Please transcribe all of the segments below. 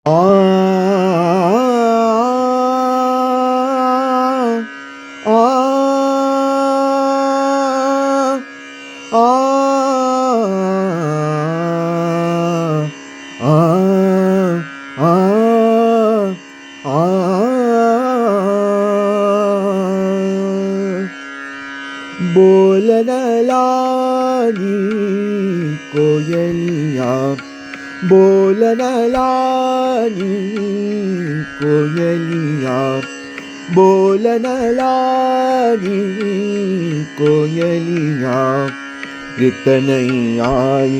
आ आ आ आ आ बोलन लागी कोयलिया बोलन लागी कोयलिया बोलन लागी कोयलिया रित नहीं आई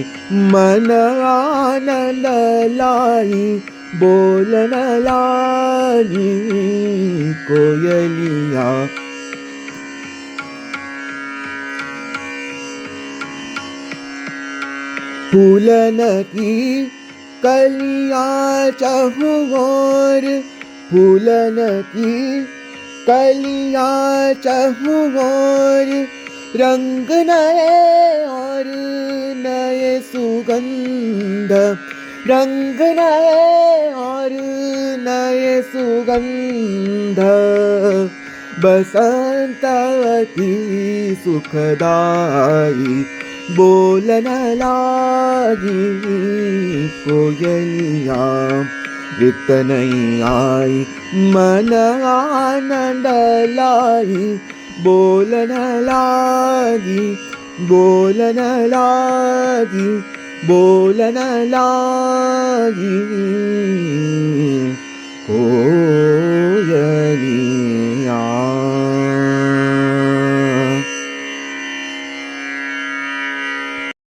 मन आनंद लाई बोलन लागी कोयलिया फूलन की कलियां चहुओर फूलन की कलियां चहुओर रंग नए और नए सुगंध रंग नए और नए सुगंध बसंतवती सुखदाई बोलन लागी कोयलिया रित नहीं आई मन आनंद लाई बोलन लागी बोलन लागी बोलन लागी कोयलिया।